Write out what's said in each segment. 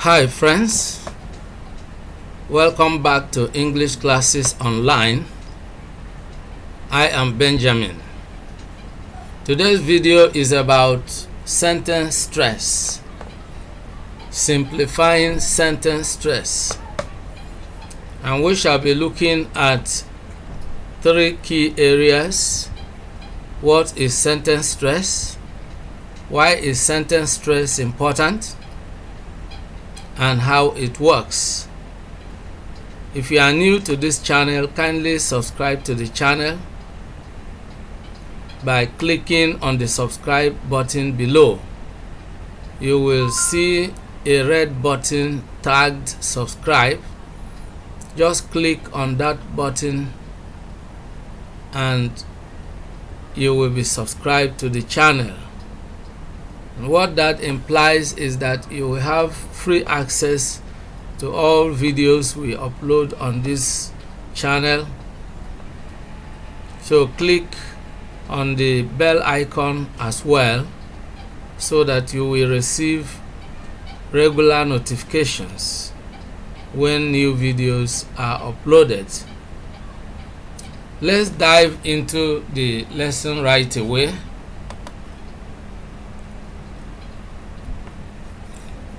Hi friends, welcome back to English Classes Online. I am Benjamin. Today's video is about sentence stress, simplifying sentence stress, and we shall be looking at three key areas. What is sentence stress? Why is sentence stress important? And how it works. If you are new to this channel, kindly subscribe to the channel by clicking on the subscribe button below. You will see a red button tagged subscribe. Just click on that button and you will be subscribed to the channel. And what that implies is that you will have free access to all videos we upload on this channel. So click on the bell icon as well so that you will receive regular notifications when new videos are uploaded. Let's dive into the lesson right away.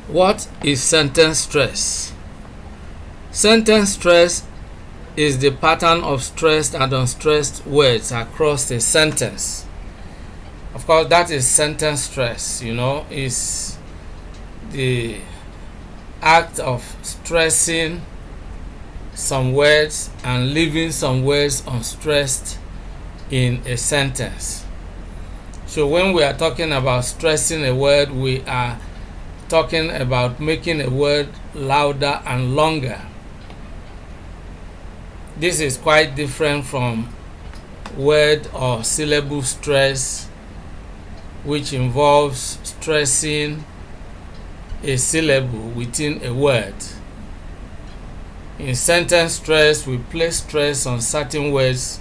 What is sentence stress? Sentence stress is the pattern of stressed and unstressed words across a sentence. Of course, that is sentence stress, is the act of stressing some words and leaving some words unstressed in a sentence. So when we are talking about stressing a word, we are talking about making a word louder and longer. This is quite different from word or syllable stress, which involves stressing a syllable within a word. In sentence stress, we place stress on certain words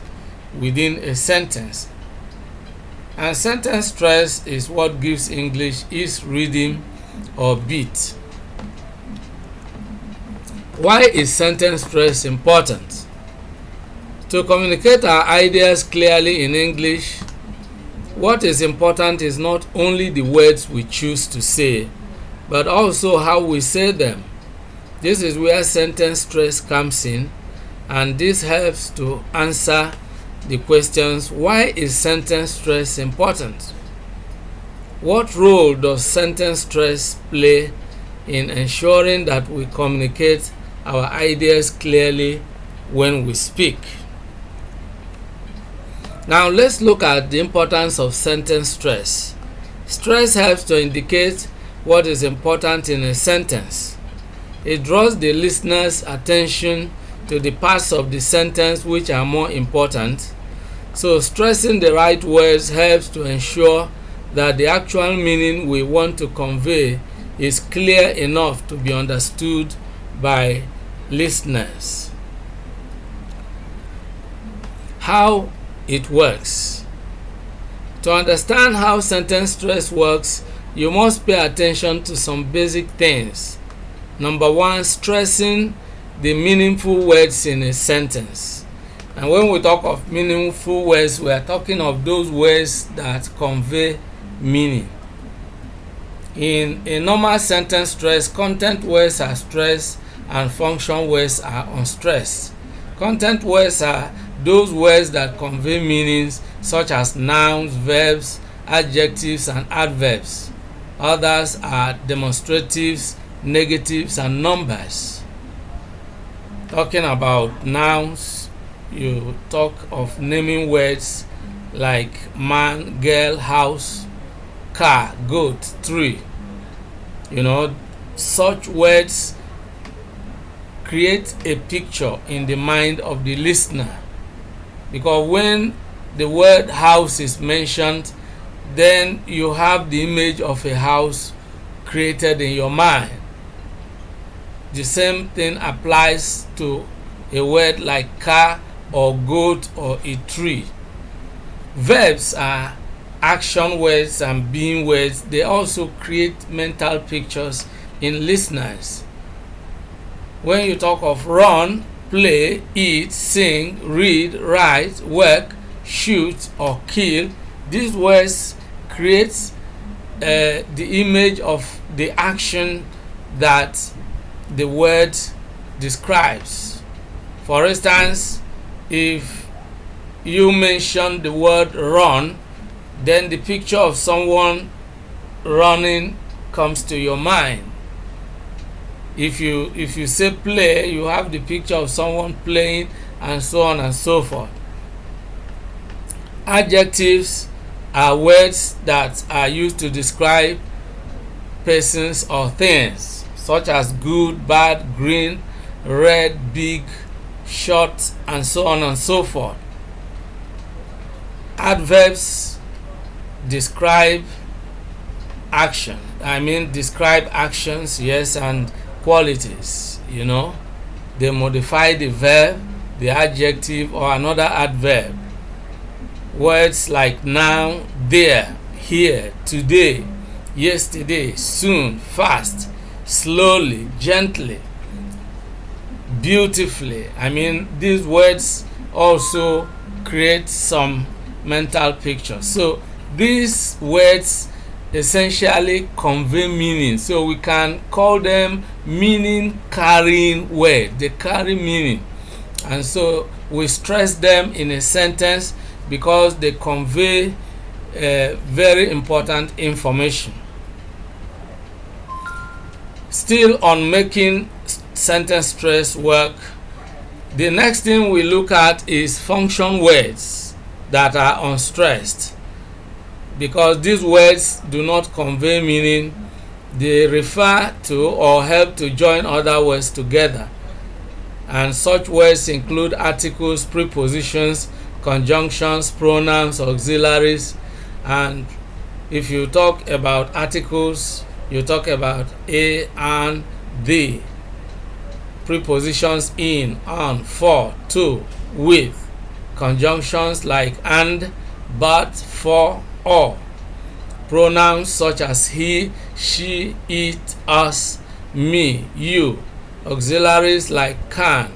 within a sentence. And sentence stress is what gives English its rhythm or beat. Why is sentence stress important? To communicate our ideas clearly in English, what is important is not only the words we choose to say, but also how we say them. This is where sentence stress comes in, and this helps to answer the questions: why is sentence stress important? What role does sentence stress play in ensuring that we communicate our ideas clearly when we speak? Now let's look at the importance of sentence stress. Stress helps to indicate what is important in a sentence. It draws the listener's attention to the parts of the sentence which are more important. So stressing the right words helps to ensure that the actual meaning we want to convey is clear enough to be understood by listeners. How it works. To understand how sentence stress works, you must pay attention to some basic things. Number one, stressing the meaningful words in a sentence. And when we talk of meaningful words, we are talking of those words that convey meaning. In a normal sentence stress, content words are stressed and function words are unstressed. Content words are those words that convey meanings such as nouns, verbs, adjectives, and adverbs. Others are demonstratives, negatives, and numbers. Talking about nouns, you talk of naming words like man, girl, house, car, goat, tree. Such words create a picture in the mind of the listener, because when the word house is mentioned, then you have the image of a house created in your mind. The same thing applies to a word like car or goat or a tree. Verbs are action words and being words. They also create mental pictures in listeners. When you talk of run, play, eat, sing, read, write, work, shoot, or kill, these words create the image of the action that the word describes. For instance, if you mention the word run, then the picture of someone running comes to your mind. If you say play, you have the picture of someone playing, and so on and so forth. Adjectives are words that are used to describe persons or things, such as good, bad, green, red, big, short, and so on and so forth. Adverbs describe action. Describe actions, yes, and qualities. They modify the verb, the adjective, or another adverb. Words like now, there, here, today, yesterday, soon, fast, slowly, gently, beautifully. These words also create some mental pictures. So these words essentially convey meaning. So we can call them meaning carrying words. They carry meaning. And so we stress them in a sentence because they convey very important information. Still on making sentence stress work, the next thing we look at is function words that are unstressed. Because these words do not convey meaning, they refer to or help to join other words together. And such words include articles, prepositions, conjunctions, pronouns, auxiliaries. And if you talk about articles, you talk about a, and, the. Prepositions in, on, for, to, with. Conjunctions like and, but, for, or. Pronouns such as he, she, it, us, me, you. Auxiliaries like can,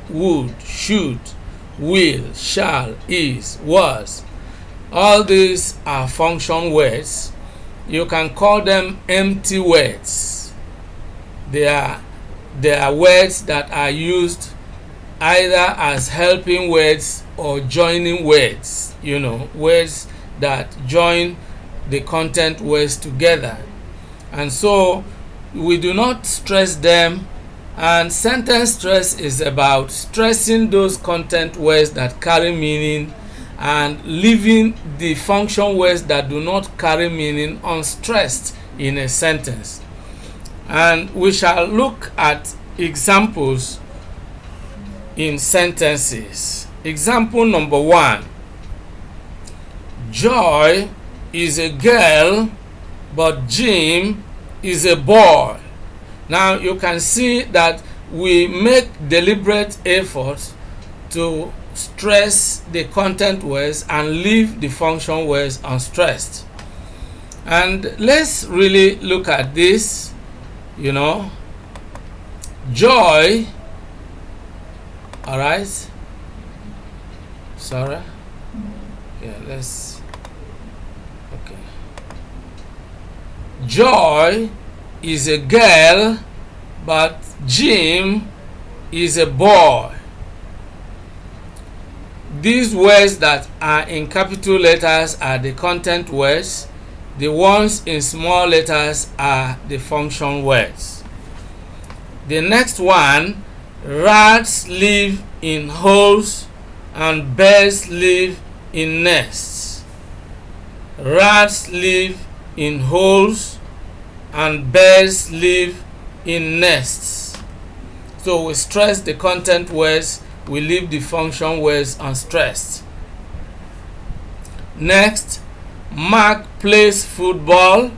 would, should, will, shall, is, was. All these are function words. You can call them empty words. They are words that are used either as helping words or joining words. Words that join the content words together. And so we do not stress them. And sentence stress is about stressing those content words that carry meaning and leaving the function words that do not carry meaning unstressed in a sentence. And we shall look at examples in sentences. Example number 1. Joy is a girl, but Jim is a boy. Now you can see that we make deliberate effort to stress the content words and leave the function words unstressed. And let's really look at this. Joy, alright, sorry, okay. Joy is a girl, but Jim is a boy. These words that are in capital letters are the content words. The ones in small letters are the function words. The next one, rats live in holes and birds live in nests. Rats live in holes and birds live in nests. So we stress the content words, we leave the function words unstressed. Next, Mark plays football,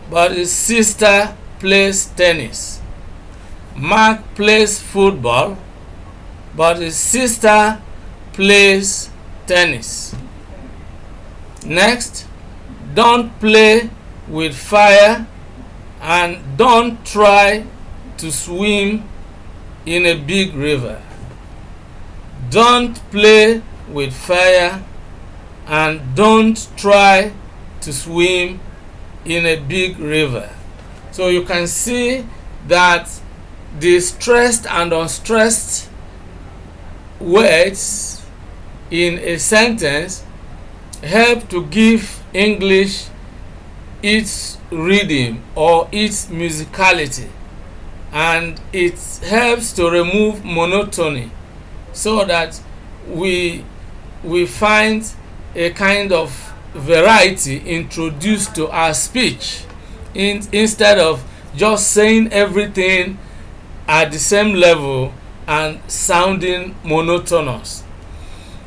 but his sister plays tennis. Mark plays football, but his sister plays tennis. Next, don't play with fire and don't try to swim in a big river. Don't play with fire and don't try to swim in a big river. So you can see that the stressed and unstressed words in a sentence help to give English its rhythm or its musicality, and it helps to remove monotony so that we find a kind of variety introduced to our speech instead of just saying everything at the same level and sounding monotonous.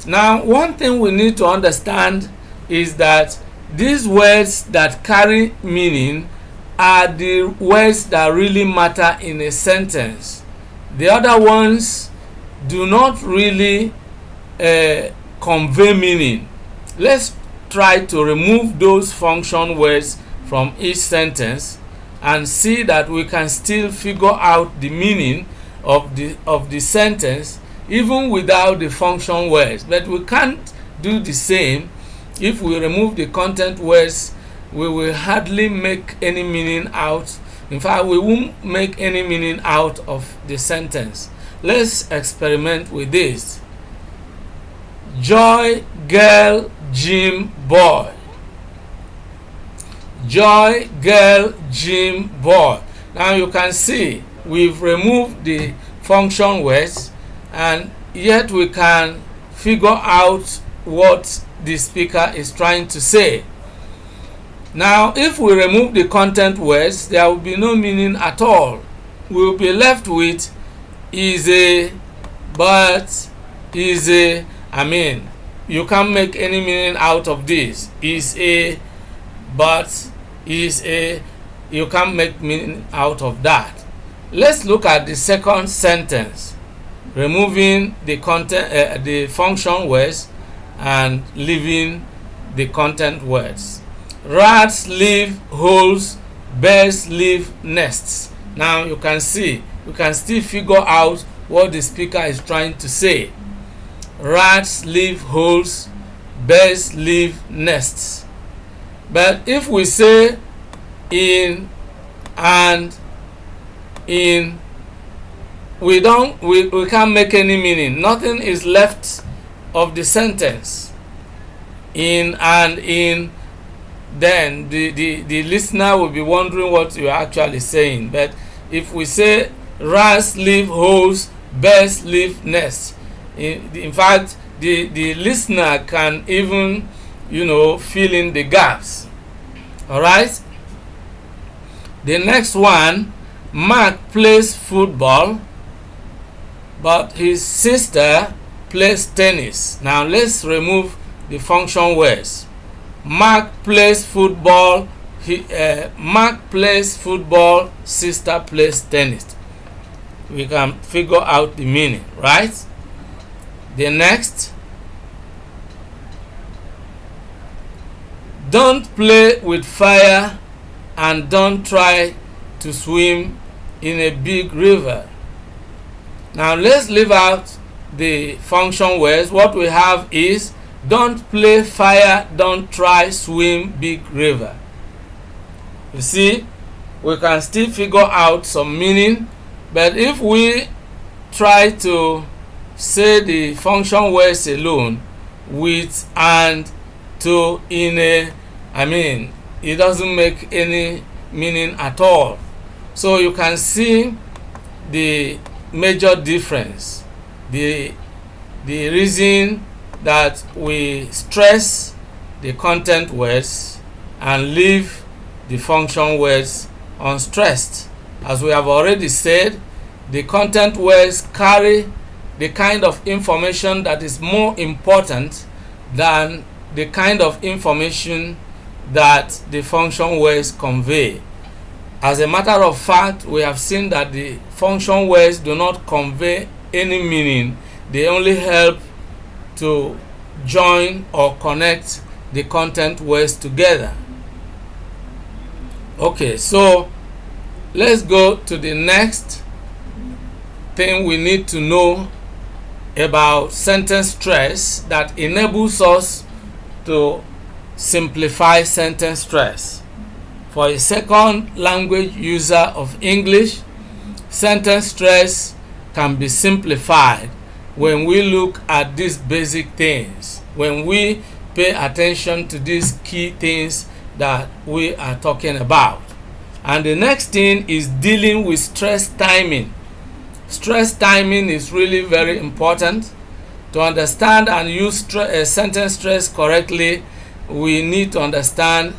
Now, one thing we need to understand is that these words that carry meaning are the words that really matter in a sentence. The other ones do not really convey meaning. Let's try to remove those function words from each sentence and see that we can still figure out the meaning of the sentence even without the function words. But we can't do the same if we remove the content words. We will hardly make any meaning out. In fact, we won't make any meaning out of the sentence. Let's experiment with this. Joy, girl, Jim, boy. Joy, girl, Jim, boy. Now you can see we've removed the function words, and yet we can figure out what the speaker is trying to say. Now, if we remove the content words, there will be no meaning at all. We will be left with is a, but, is a. You can't make any meaning out of this. Is a, but, is a. You can't make meaning out of that. Let's look at the second sentence, removing the content, the function words, and leaving the content words. Rats leave holes, birds leave nests. Now you can see, we can still figure out what the speaker is trying to say. Rats leave holes, birds leave nests. But if we say in and in, we can't make any meaning. Nothing is left of the sentence. In and in, then the listener will be wondering what you are actually saying. But if we say rats leave holes, birds leave nests, in fact the listener can even fill in the gaps. All right. The next one, Mark plays football, but his sister plays tennis. Now let's remove the function words. Mark plays football. Mark plays football. Sister plays tennis. We can figure out the meaning, right? The next, don't play with fire and don't try to swim in a big river. Now let's leave out the function words. What we have is don't play fire, don't try swim big river. You see, we can still figure out some meaning, but if we try to say the function words alone with and, to, in a, it doesn't make any meaning at all. So you can see the major difference, the reason that we stress the content words and leave the function words unstressed. As we have already said, the content words carry the kind of information that is more important than the kind of information that the function words convey. As a matter of fact, we have seen that the function words do not convey any meaning. They only help to join or connect the content words together. Okay, so let's go to the next thing we need to know about sentence stress that enables us to simplify sentence stress. For a second language user of English, sentence stress can be simplified when we look at these basic things, when we pay attention to these key things that we are talking about. And the next thing is dealing with stress timing. Stress timing is really very important. To understand and use sentence stress correctly, we need to understand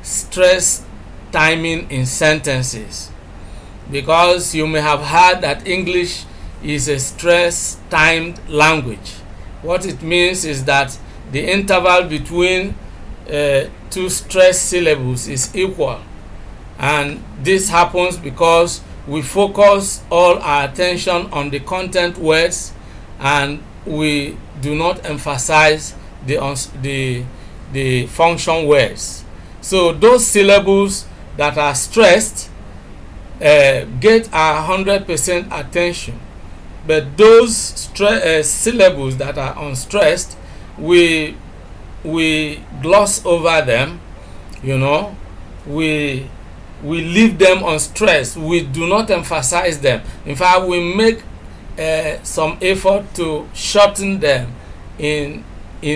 stress timing in sentences, because you may have heard that English is a stress timed language. What it means is that the interval between two stress syllables is equal, and this happens because we focus all our attention on the content words and we do not emphasize the function words. So those syllables that are stressed get our 100% attention, but those syllables that are unstressed, we gloss over them, we leave them unstressed. We do not emphasize them. In fact, we make some effort to shorten them in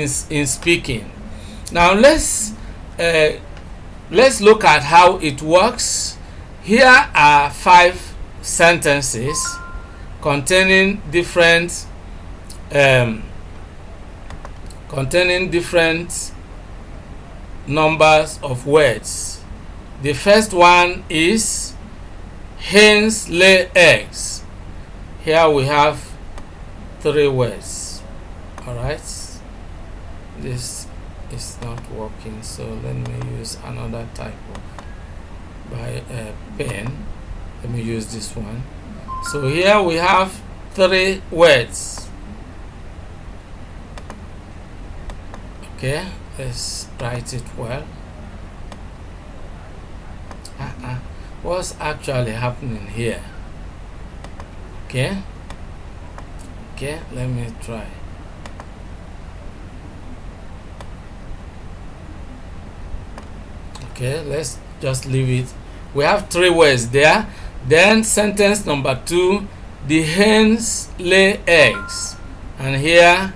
speaking. Now let's look at how it works. Here are 5 sentences containing different numbers of words. The first one is hens lay eggs. Here we have 3 words. All right, this is not working, so let me use another type of pen. Let me use this one. So here we have 3 words. Okay, let's write it well. What's actually happening here? Okay, let me try. Okay, let's just leave it. We have 3 words there. Then sentence number 2, the hens lay eggs, and here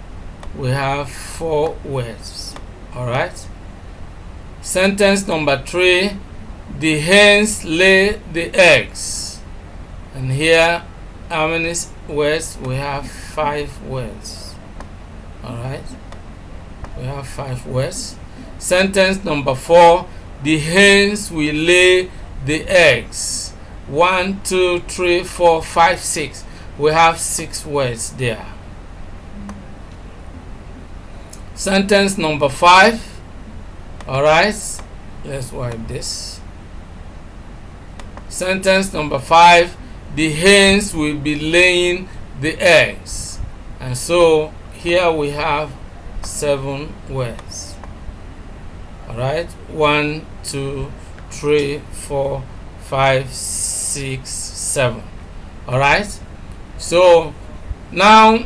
we have 4 words. All right. Sentence number 3, the hens lay the eggs, and here how many words? We have 5 words. All right, we have 5 words. Sentence number 4, the hens will lay the eggs. 1, 2, 3, 4, 5, 6. We have 6 words there. Sentence number 5. All right, let's wipe this. Sentence number 5, the hens will be laying the eggs, and so here we have 7 words. All right, 1, 2, 3, 4, 5, 6, 7. All right, so now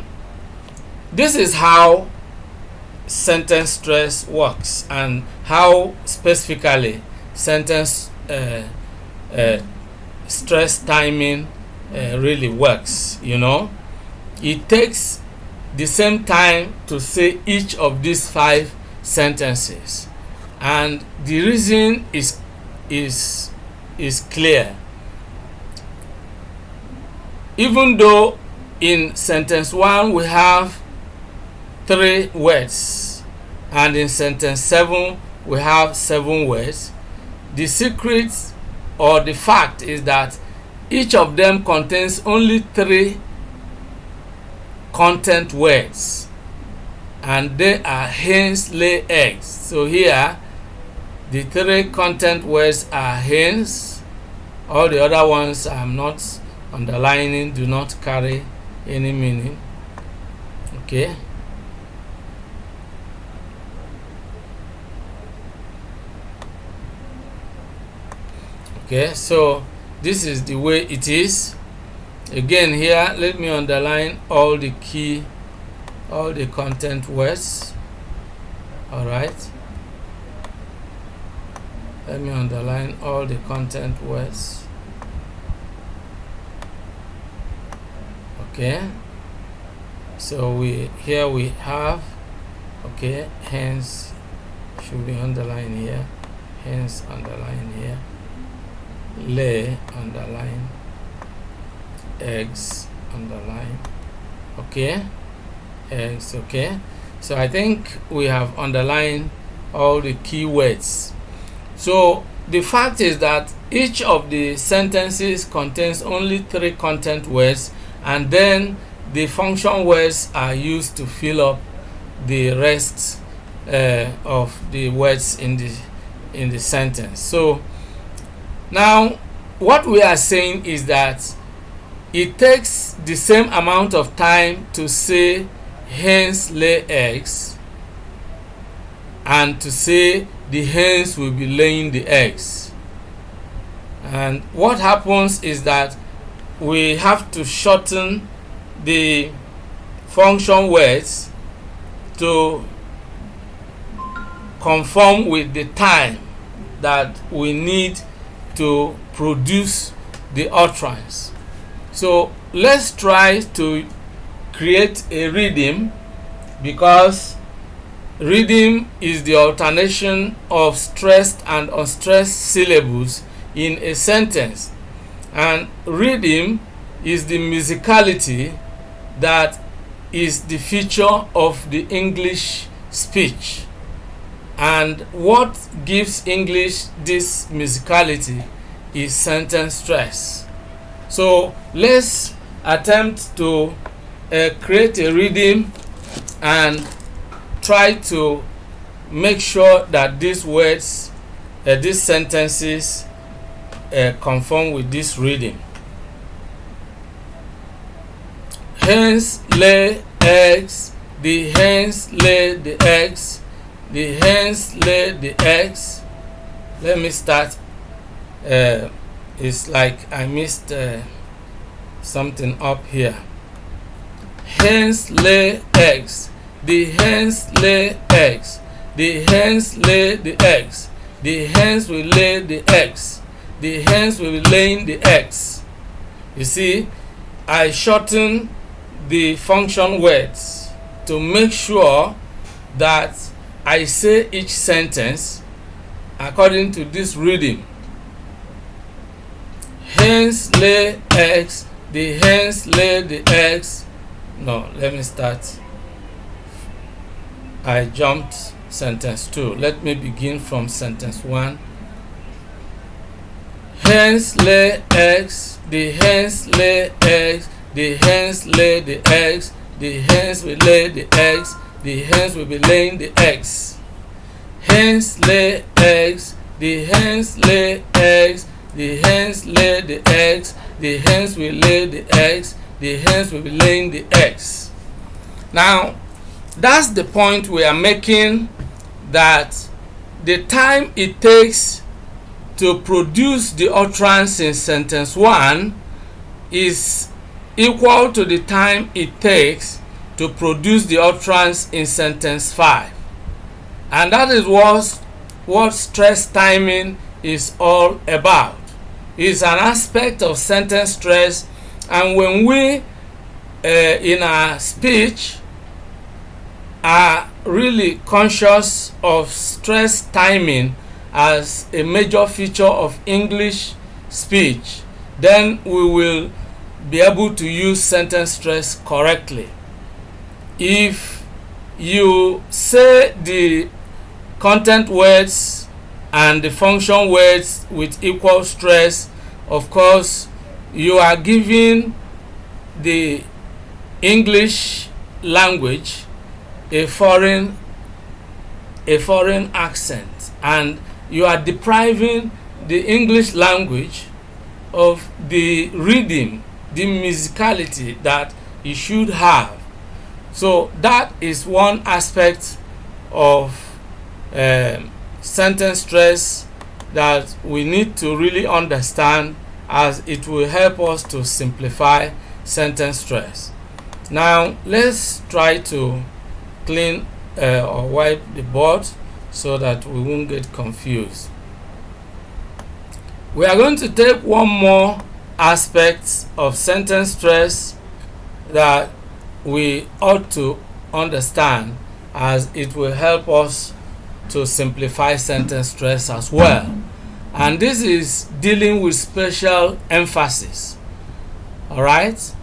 this is how sentence stress works and how specifically sentence stress timing really works. It takes the same time to say each of these 5 sentences, and the reason is clear. Even though in sentence 1 we have 3 words and in sentence 7 we have 7 words, the secret or the fact is that each of them contains only 3 content words, and they are hens lay eggs. So here the 3 content words are hens. All the other ones I'm not underlining, do not carry any meaning. Okay, so this is the way it is. Again, here let me underline all the content words. All right, let me underline all the content words. Okay, so here we have, okay, hence should be underlined here, hence underline here, lay underline, eggs underline, okay, eggs. Okay, so I think we have underlined all the keywords. So the fact is that each of the sentences contains only 3 content words, and then the function words are used to fill up the rest of the words in the sentence. So now what we are saying is that it takes the same amount of time to say hens lay eggs and to say the hens will be laying the eggs. And what happens is that we have to shorten the function words to conform with the time that we need to produce the utterance. So let's try to create a rhythm, because rhythm is the alternation of stressed and unstressed syllables in a sentence, and rhythm is the musicality that is the feature of the English speech. And what gives English this musicality is sentence stress. So let's attempt to create a rhythm and try to make sure that these words, these sentences conform with this rhythm. Hens lay eggs, the hens lay the eggs, the hens lay the eggs. Let me start. It's like I missed something up here. Hens lay eggs, the hens lay eggs, the hens lay the eggs, the hens will lay the eggs, the hens will be laying the eggs. You see, I shorten the function words to make sure that I say each sentence according to this rhythm. Hens lay eggs, the hens lay the eggs. No, let me start. I jumped sentence 2. Let me begin from sentence 1. Hens lay eggs, the hens lay eggs, the hens lay the eggs, the hens will lay the eggs, the hens will be laying the eggs. Hens lay eggs, the hens lay eggs, the hens lay the eggs, the hens will lay the eggs, the hens will be laying the eggs. Now, that's the point we are making, that the time it takes to produce the utterance in sentence 1 is equal to the time it takes to produce the utterance in sentence 5. And that is what stress timing is all about. It's an aspect of sentence stress, and when we in our speech are really conscious of stress timing as a major feature of English speech, then we will be able to use sentence stress correctly. If you say the content words and the function words with equal stress, of course you are giving the English language a foreign accent, and you are depriving the English language of the rhythm, the musicality that it should have. So that is one aspect of sentence stress that we need to really understand as it will help us to simplify sentence stress. Now let's try to clean or wipe the board so that we won't get confused. We are going to take one more aspect of sentence stress that we ought to understand, as it will help us to simplify sentence stress as well. And this is dealing with special emphasis. Alright?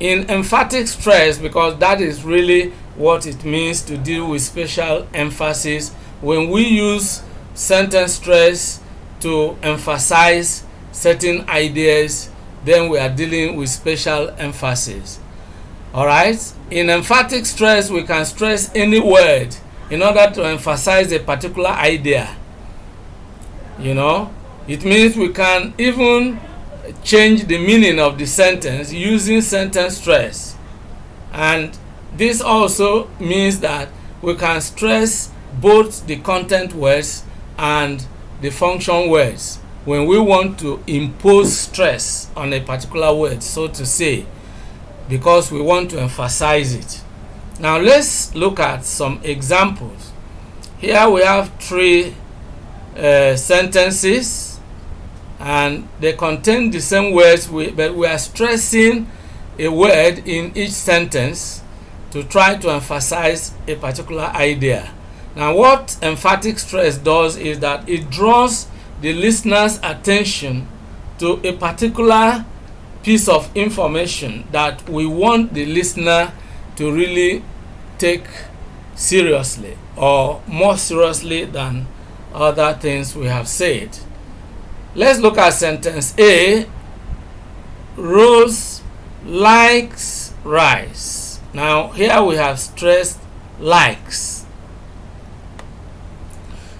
In emphatic stress, because that is really what it means to deal with special emphasis, when we use sentence stress to emphasize certain ideas, then we are dealing with special emphasis. Alright? In emphatic stress, we can stress any word in order to emphasize a particular idea. You know, it means we can even change the meaning of the sentence using sentence stress. And this also means that we can stress both the content words and the function words when we want to impose stress on a particular word, so to say, because we want to emphasize it. Now let's look at some examples. Here we have three sentences, and they contain the same words, but we are stressing a word in each sentence to try to emphasize a particular idea. Now what emphatic stress does is that it draws the listener's attention to a particular piece of information that we want the listener to really take seriously, or more seriously than other things we have said. Let's look at sentence A. Rose likes rice. Now here we have stressed likes.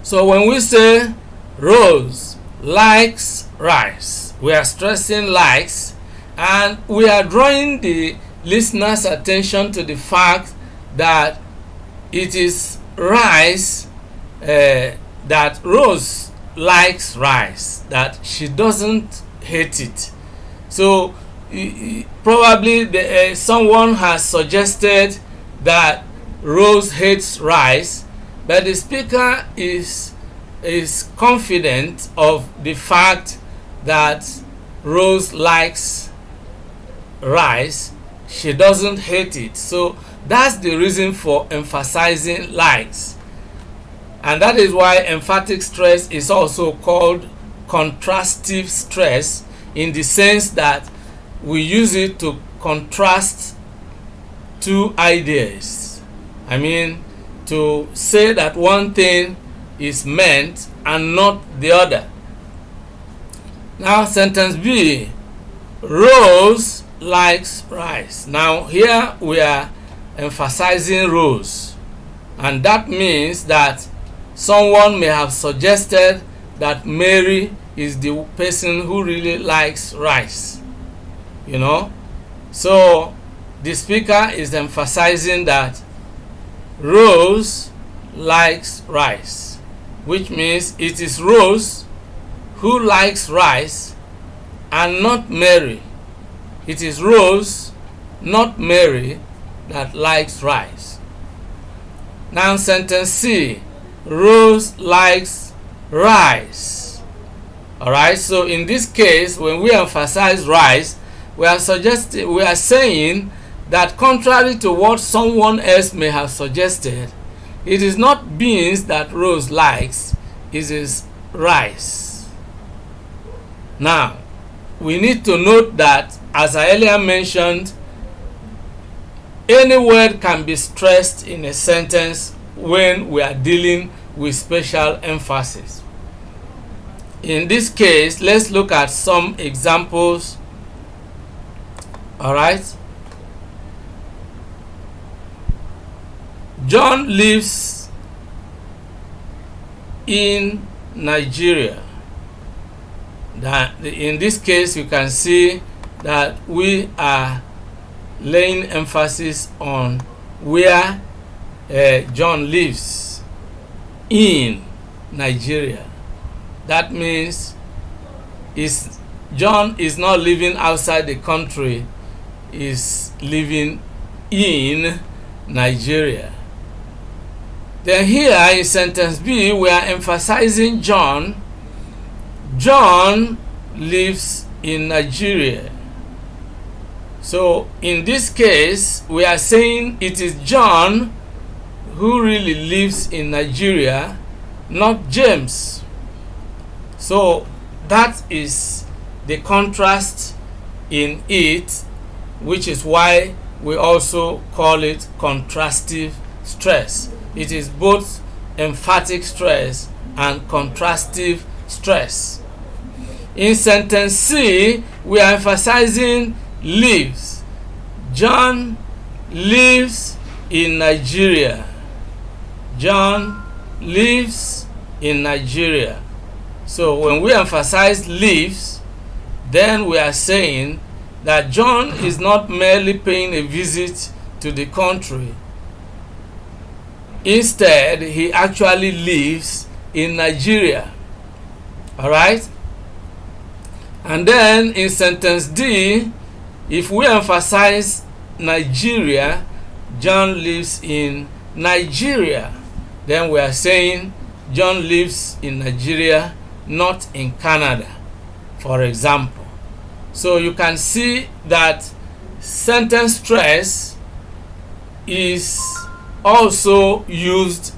So when we say Rose likes rice, we are stressing likes, and we are drawing the listener's attention to the fact that it is rice, that Rose likes rice, that she doesn't hate it. So probably someone has suggested that Rose hates rice, but the speaker is confident of the fact that Rose likes rice, she doesn't hate it. So that's the reason for emphasizing likes. And that is why emphatic stress is also called contrastive stress, in the sense that we use it to contrast two ideas. I mean, to say that one thing is meant and not the other. Now sentence B. Rose likes rice. Now here we are emphasizing Rose, and that means that someone may have suggested that Mary is the person who really likes rice, you know. So the speaker is emphasizing that Rose likes rice, which means it is Rose who likes rice and not Mary. It is Rose, not Mary, that likes rice. Now sentence C. Rose likes rice. Alright, so in this case, when we emphasize rice, we are saying that contrary to what someone else may have suggested, it is not beans that Rose likes, it is rice. Now, we need to note that, as I earlier mentioned, any word can be stressed in a sentence when we are dealing with special emphasis. In this case, let's look at some examples. All right. John lives in Nigeria. That in this case, you can see that we are laying emphasis on where John lives, in Nigeria. That means it's John is not living outside the country, is living in Nigeria. Then here in sentence B, we are emphasizing John. John lives in Nigeria. So in this case, we are saying it is John who really lives in Nigeria, not James. So that is the contrast in it, which is why we also call it contrastive stress. It is both emphatic stress and contrastive stress. In sentence C, we are emphasizing lives. John lives in Nigeria. John lives in Nigeria. So when we emphasize lives, then we are saying that John is not merely paying a visit to the country. Instead, he actually lives in Nigeria. All right? And then in sentence D, if we emphasize Nigeria, John lives in Nigeria, then we are saying John lives in Nigeria, not in Canada, for example. So you can see that sentence stress is also used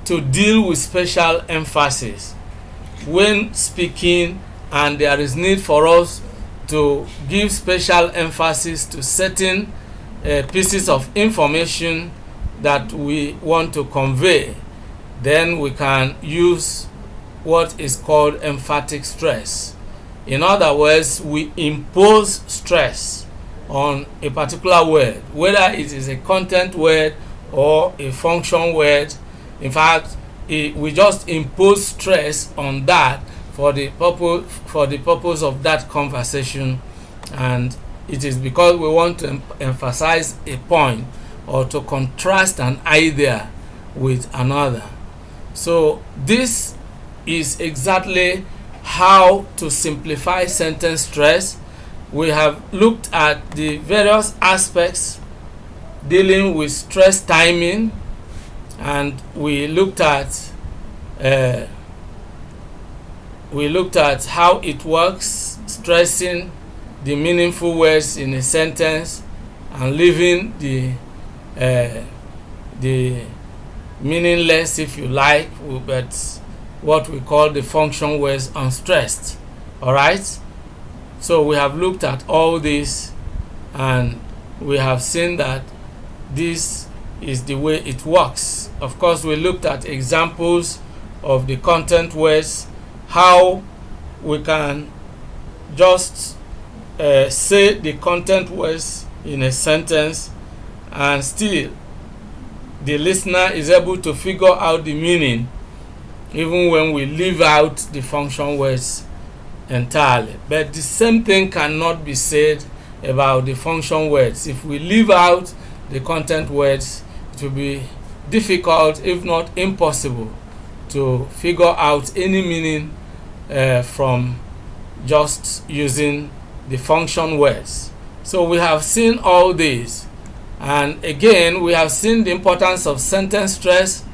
to deal with special emphasis when speaking, and there is need for us to give special emphasis to certain pieces of information that we want to convey. Then we can use what is called emphatic stress. In other words, we impose stress on a particular word, whether it is a content word or a function word. In fact, we just impose stress on that for the purpose of that conversation, and it is because we want to emphasize a point or to contrast an idea with another. So this is exactly how to simplify sentence stress. We have looked at the various aspects dealing with stress timing, and we looked at how it works, stressing the meaningful words in a sentence and leaving the meaningless, if you like, but what we call the function words unstressed. All right? So we have looked at all this, and we have seen that this is the way it works. Of course, we looked at examples of the content words, how we can just say the content words in a sentence, and still the listener is able to figure out the meaning even when we leave out the function words entirely. But the same thing cannot be said about the function words. If we leave out the content words, it will be difficult, if not impossible, to figure out any meaning from just using the function words. So we have seen all these, and again we have seen the importance of sentence stress.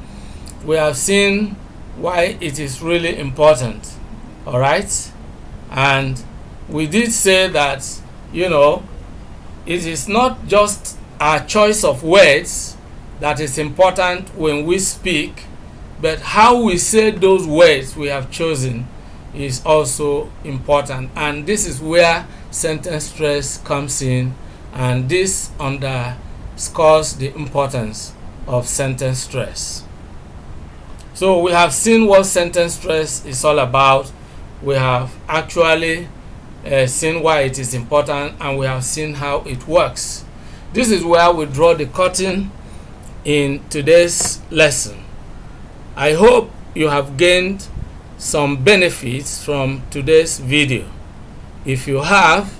We have seen why it is really important. All right? And we did say that, it is not just our choice of words that is important when we speak, but how we say those words we have chosen is also important. And this is where sentence stress comes in, and this underscores the importance of sentence stress. So we have seen what sentence stress is all about. We have actually seen why it is important, and we have seen how it works. This is where we draw the curtain in today's lesson. I hope you have gained some benefits from today's video. If you have,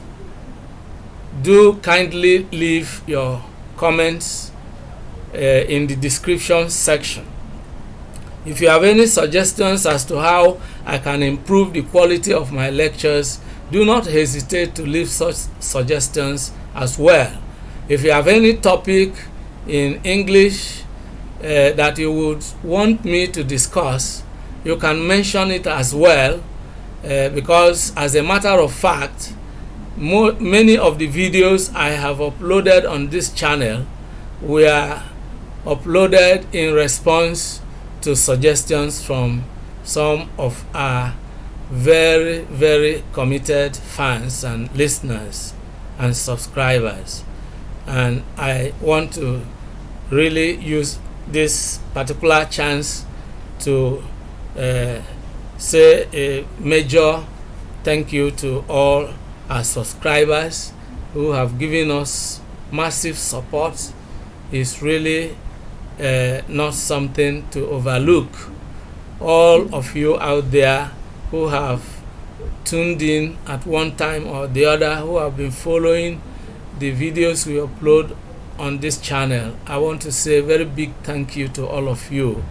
do kindly leave your comments in the description section. If you have any suggestions as to how I can improve the quality of my lectures, do not hesitate to leave such suggestions as well. If you have any topic in English that you would want me to discuss, you can mention it as well, because as a matter of fact, many of the videos I have uploaded on this channel were uploaded in response to suggestions from some of our very, very committed fans and listeners and subscribers. And I want to really use this particular chance to say a major thank you to all our subscribers who have given us massive support. It's really not something to overlook. All of you out there who have tuned in at one time or the other, who have been following the videos we upload on this channel, I want to say a very big thank you to all of you.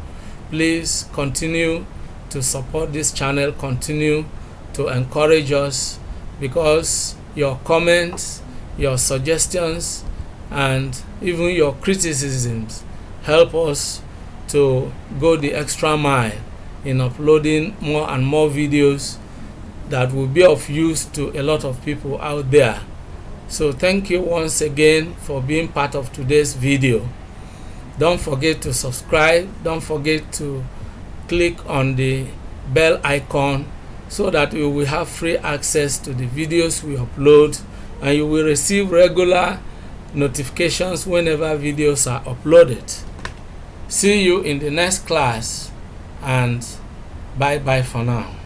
Please continue to support this channel, continue to encourage us, because your comments, your suggestions, and even your criticisms help us to go the extra mile in uploading more and more videos that will be of use to a lot of people out there. So thank you once again for being part of today's video. Don't forget to subscribe. Don't forget to click on the bell icon so that you will have free access to the videos we upload, and you will receive regular notifications whenever videos are uploaded. See you in the next class, and bye bye for now.